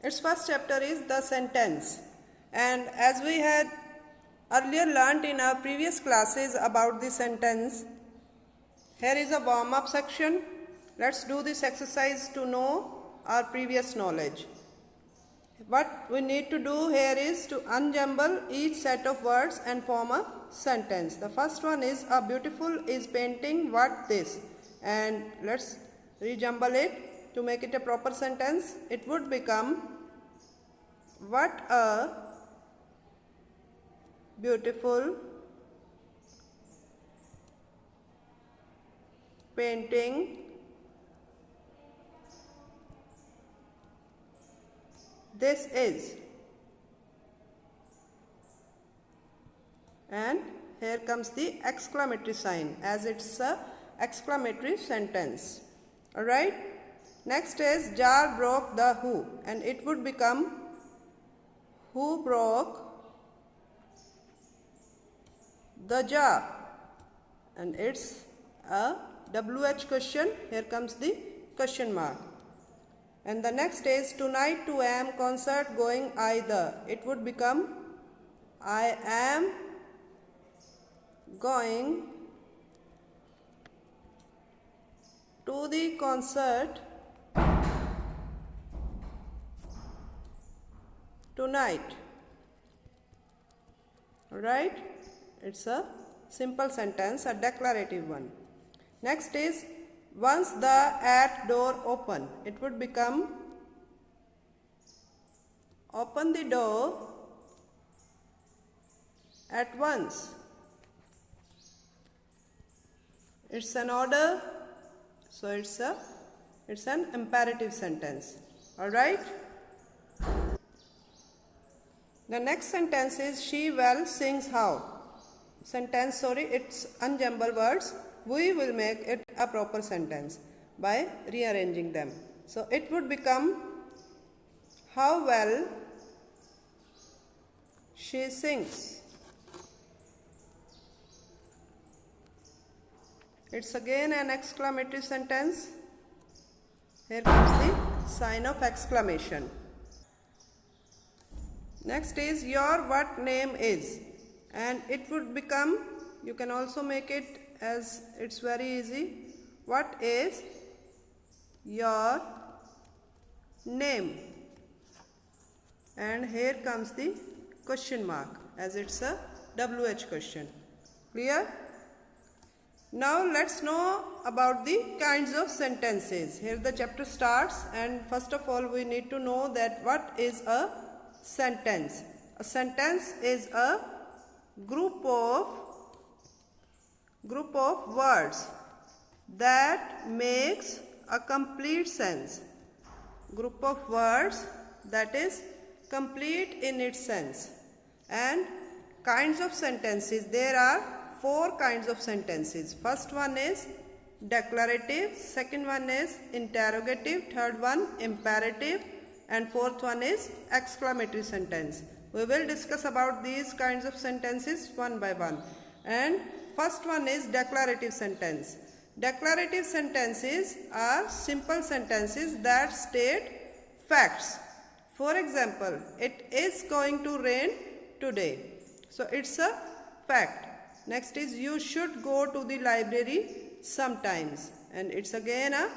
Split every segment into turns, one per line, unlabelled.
Its first chapter is the sentence, and as we had earlier learnt in our previous classes about the sentence, here is a warm-up section. Let's do this exercise to know our previous knowledge. What we need to do here is to unjumble each set of words and form a sentence. The first one is, a beautiful is painting what this, and let's rejumble it to make it a proper sentence. It would become, what a beautiful painting this is. And here comes the exclamatory sign, as it's a exclamatory sentence. Alright. Next is, jar broke the who, and it would become, who broke the jar, and it's a WH question. Here comes the question mark. And the next is, tonight 2 am concert going either. It would become, I am going to the concert tonight. Alright, it's a simple sentence, a declarative one. Next is, once the at door open. It would become, open the door at once. It's an order, so it's an imperative sentence. Alright. The next sentence is, she well sings how. It's unjumbled words. We will make it a proper sentence by rearranging them. So it would become, how well she sings. It's again an exclamatory sentence. Here comes the sign of exclamation. Next is, your what name is, and it would become, you can also make it as it's very easy, what is your name, and here comes the question mark, as it's a WH question. Clear? Now let's know about the kinds of sentences. Here the chapter starts, and first of all we need to know that what is a sentence. A sentence is a group of words that makes a complete sense. Group of words that is complete in its sense. And kinds of sentences, there are 4 kinds of sentences. First one is declarative, second one is interrogative, third one imperative, and fourth one is exclamatory sentence. We will discuss about these kinds of sentences one by one. And first one is declarative sentence. Declarative sentences are simple sentences that state facts. For example, it is going to rain today. So it's a fact. Next is, you should go to the library sometimes, and it's again a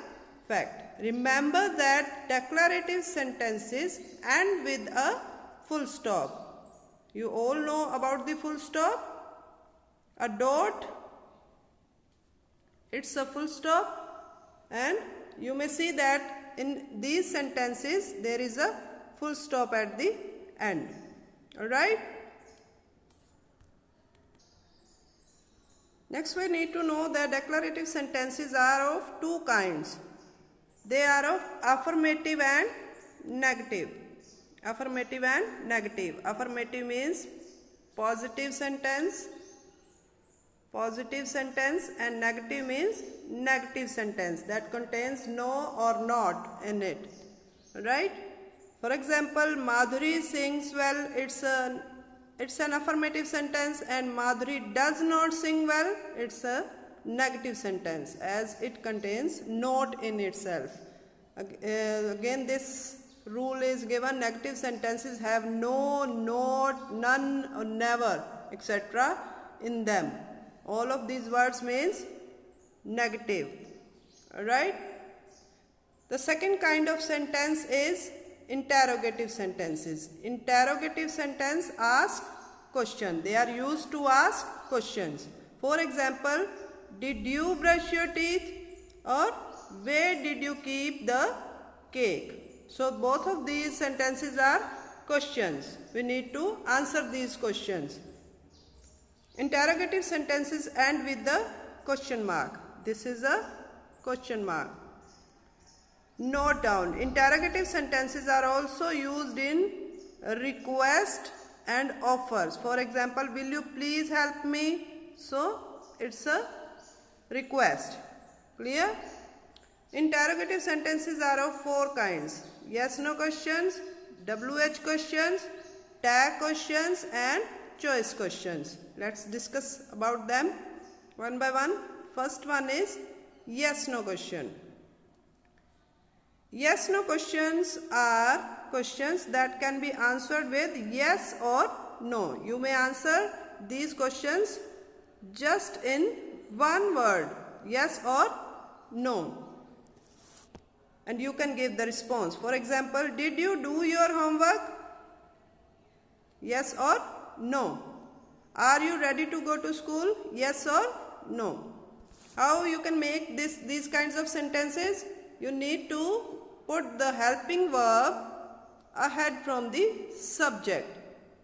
fact. Remember that declarative sentences end with a full stop. You all know about the full stop. A dot, it's a full stop, and you may see that in these sentences there is a full stop at the end. Alright. Next we need to know that declarative sentences are of 2 kinds. They are of affirmative and negative. Affirmative and negative. Affirmative means positive sentence, and negative means negative sentence that contains no or not in it. Right? For example, Madhuri sings well, it's an affirmative sentence, and Madhuri does not sing well, it's a negative sentence as it contains not in itself. Again, this rule is given, negative sentences have no, not, none, or never, etc. in them. All of these words means negative. Alright? The second kind of sentence is interrogative sentences. Interrogative sentence ask question. They are used to ask questions. For example, did you brush your teeth? Or where did you keep the cake? So both of these sentences are questions. We need to answer these questions. Interrogative sentences end with the question mark. This is a question mark. Note down. Interrogative sentences are also used in request and offers. For example, will you please help me? So it's a request. Clear? Interrogative sentences are of four kinds: yes no questions, WH questions, tag questions, and choice questions. Let's discuss about them one by one. First one is yes no question. Yes no questions are questions that can be answered with yes or no. You may answer these questions just in one word, yes or no, and you can give the response. For example, did you do your homework? Yes or no. Are you ready to go to school? Yes or no. How you can make these kinds of sentences? You need to put the helping verb ahead from the subject.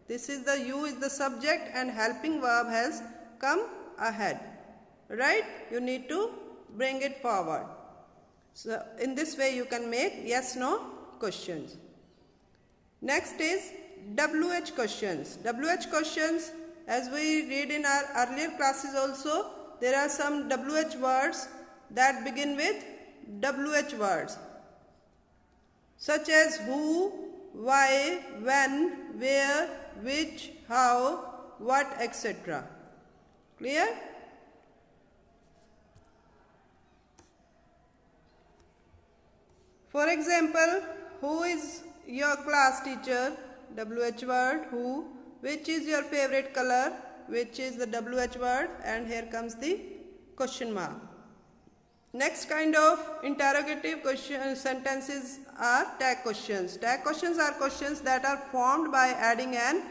This is the you is the subject and helping verb has come ahead. Right? You need to bring it forward. So in this way you can make yes no questions. Next is WH questions. WH questions, as we read in our earlier classes also, there are some WH words that begin with WH words, such as who, why, when, where, which, how, what, etc. Clear? For example, who is your class teacher? WH word, who. Which is your favorite color? Which is the WH word, and here comes the question mark. Next kind of interrogative sentences are tag questions. Tag questions are questions that are formed by adding an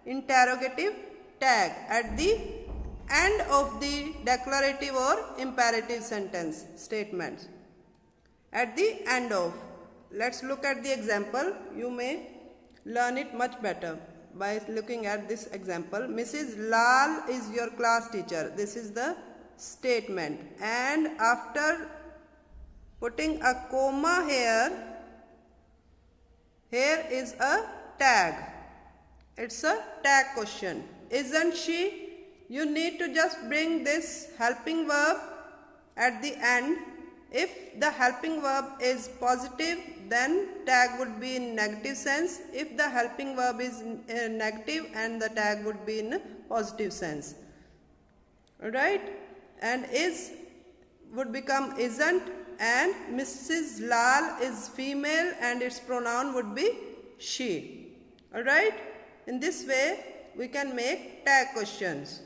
interrogative tag at the end of the declarative or imperative sentence statements. At the end of. Let's look at the example. You may learn it much better by looking at this example. Mrs. Lal is your class teacher. This is the statement, and after putting a comma here is a tag. It's a tag question. Isn't she? You need to just bring this helping verb at the end. If the helping verb is positive, then tag would be in negative sense. If the helping verb is negative, and the tag would be in positive sense. Alright? And is would become isn't, and Mrs. Lal is female and its pronoun would be she. Alright? In this way we can make tag questions.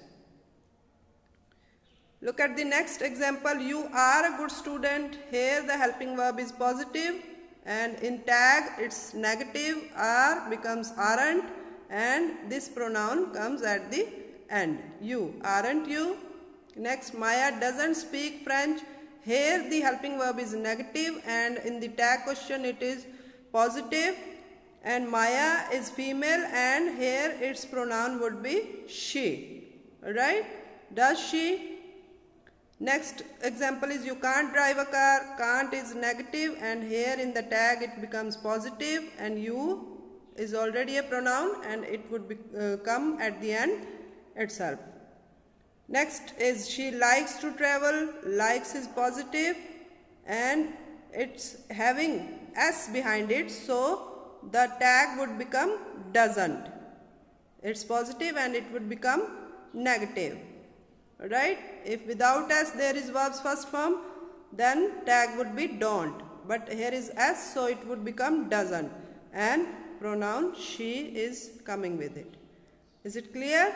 Look at the next example. You are a good student. Here the helping verb is positive, and in tag it's negative. Are becomes aren't, and this pronoun comes at the end. You. Aren't you? Next, Maya doesn't speak French. Here the helping verb is negative, and in the tag question it is positive, and Maya is female, and here its pronoun would be she. Alright? Does she? Next example is you can't drive a car. Can't is negative, and here in the tag it becomes positive, and you is already a pronoun, and it would be, come at the end itself. Next is she likes to travel. Likes is positive, and it's having S behind it, so the tag would become doesn't. It's positive and it would become negative. Right? If without S there is verb's first form, then tag would be don't. But here is S, so it would become doesn't. and pronoun she is coming with it. Is it clear?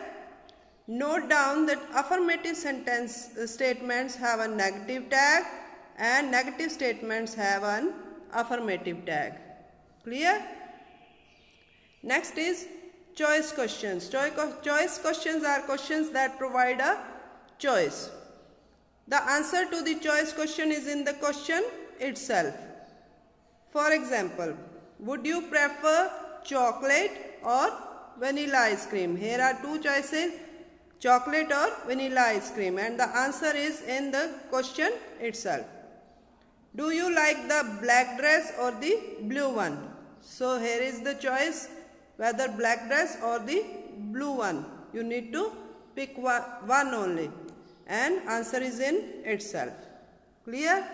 Note down that affirmative sentence statements have a negative tag and negative statements have an affirmative tag. Clear? Next is choice questions. Choice questions are questions that provide a choice. The answer to the choice question is in the question itself. For example, would you prefer chocolate or vanilla ice cream? Here are two choices, chocolate or vanilla ice cream, and the answer is in the question itself. Do you like the black dress or the blue one? So here is the choice, whether black dress or the blue one. You need to pick one only, and answer is in itself. Clear?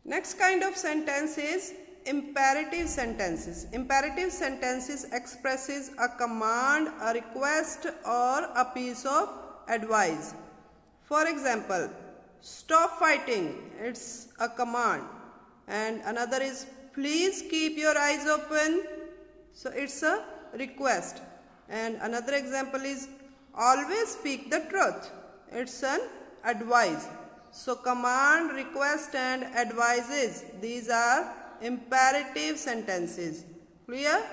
Next kind of sentence is imperative sentences. Imperative sentences expresses a command, a request, or a piece of advice. For example, stop fighting, it's a command. And another is please keep your eyes open, so it's a request. And another example is always speak the truth, it's an advice. So command, request and advices, these are imperative sentences. Clear?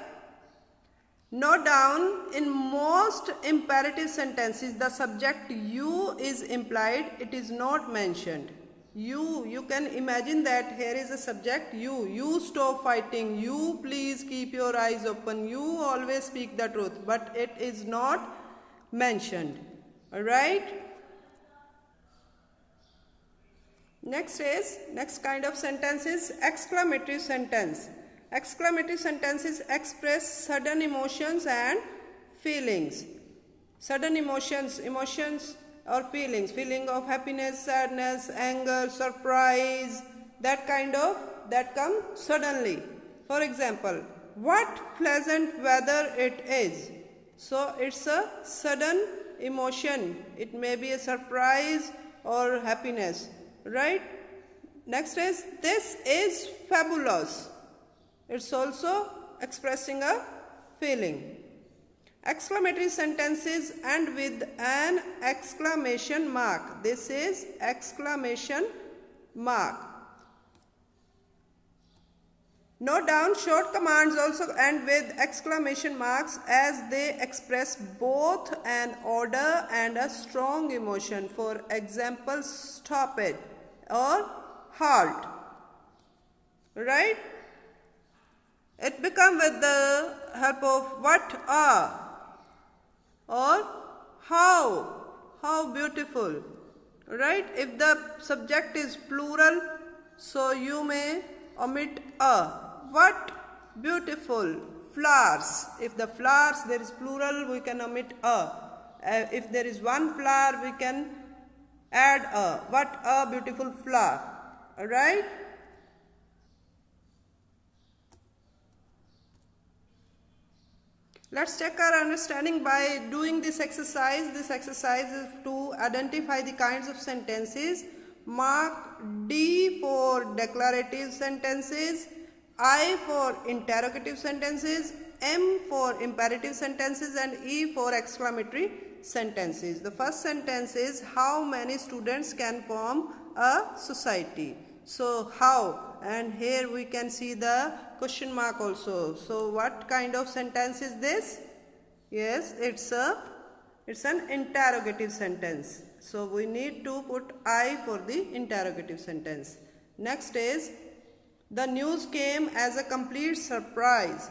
Note down, in most imperative sentences the subject you is implied, it is not mentioned. You can imagine that here is a subject you stop fighting, you please keep your eyes open, you always speak the truth, but it is not mentioned. Alright? Next kind of sentence is exclamatory sentence. Exclamatory sentences express sudden emotions and feelings. Sudden emotions or feelings, feeling of happiness, sadness, anger, surprise, that come suddenly. For example, what pleasant weather it is. So it's a sudden emotion. It may be a surprise or happiness. Right? Next is this is fabulous. It's also expressing a feeling. Exclamatory sentences end with an exclamation mark. This is exclamation mark. Note down, short commands also end with exclamation marks as they express both an order and a strong emotion. For example, stop it or halt. Right? It becomes with the help of what are or how beautiful. Right? If the subject is plural, so you may omit a. What beautiful flowers. If the flowers there is plural, we can omit a. If there is one flower, we can add a. What a beautiful flower. Alright? Let's check our understanding by doing this exercise. This exercise is to identify the kinds of sentences. Mark D for declarative sentences, I for interrogative sentences, M for imperative sentences and E for exclamatory sentences. The first sentence is how many students can form a society. So how, and here we can see the question mark also. So what kind of sentence is this? Yes, it's an interrogative sentence. So we need to put I for the interrogative sentence. Next is the news came as a complete surprise.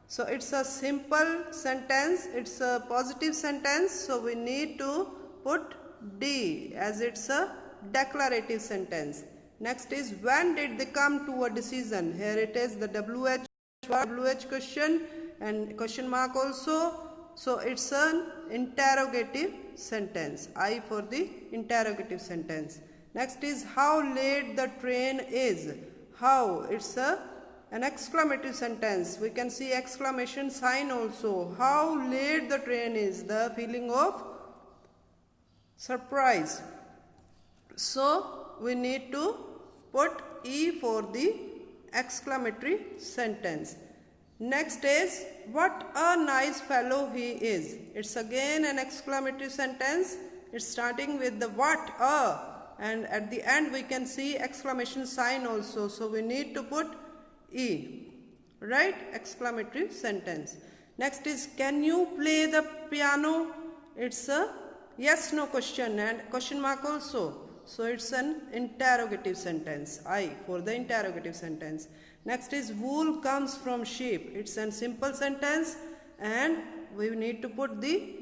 So it's a simple sentence, it's a positive sentence, so we need to put D as it's a declarative sentence. Next is when did they come to a decision? Here it is the WH question and question mark also. So it's an interrogative sentence. I for the interrogative sentence. Next is how late the train is. How, it's an exclamatory sentence. We can see exclamation sign also. How late the train is, the feeling of surprise. So we need to put E for the exclamatory sentence. Next is, what a nice fellow he is. It's again an exclamatory sentence. It's starting with the what, a, and at the end we can see exclamation sign also. So we need to put E, right? Exclamatory sentence. Next is, can you play the piano? It's a yes no question and question mark also. So it's an interrogative sentence. I for the interrogative sentence. Next is, wool comes from sheep. It's a simple sentence and we need to put the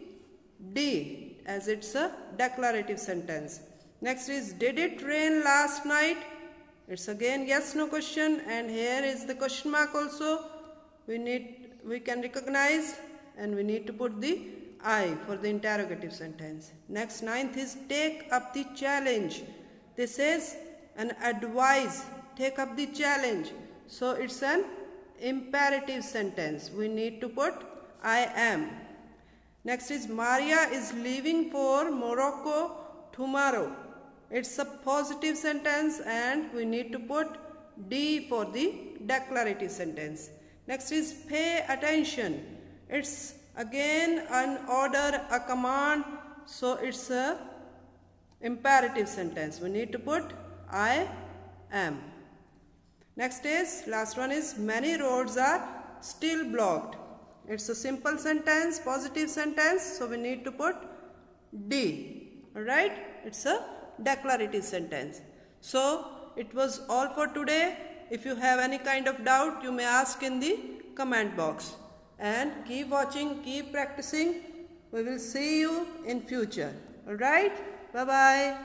D as it's a declarative sentence. Next is, did it rain last night? It's again yes no question and here is the question mark also. We can recognize and we need to put the I for the interrogative sentence. Next, ninth is, take up the challenge. This is an advice. Take up the challenge. So it's an imperative sentence. We need to put I am. Next is, Maria is leaving for Morocco tomorrow. It's a positive sentence and we need to put D for the declarative sentence. Next is, pay attention. It's again an order, a command. So it's a imperative sentence. We need to put I am. Next is, last one is, many roads are still blocked. It's a simple sentence, positive sentence. So we need to put D. Alright? It's a declarative sentence. So it was all for today. If you have any kind of doubt, you may ask in the comment box. And keep watching, keep practicing. We will see you in future. Alright? Bye-bye.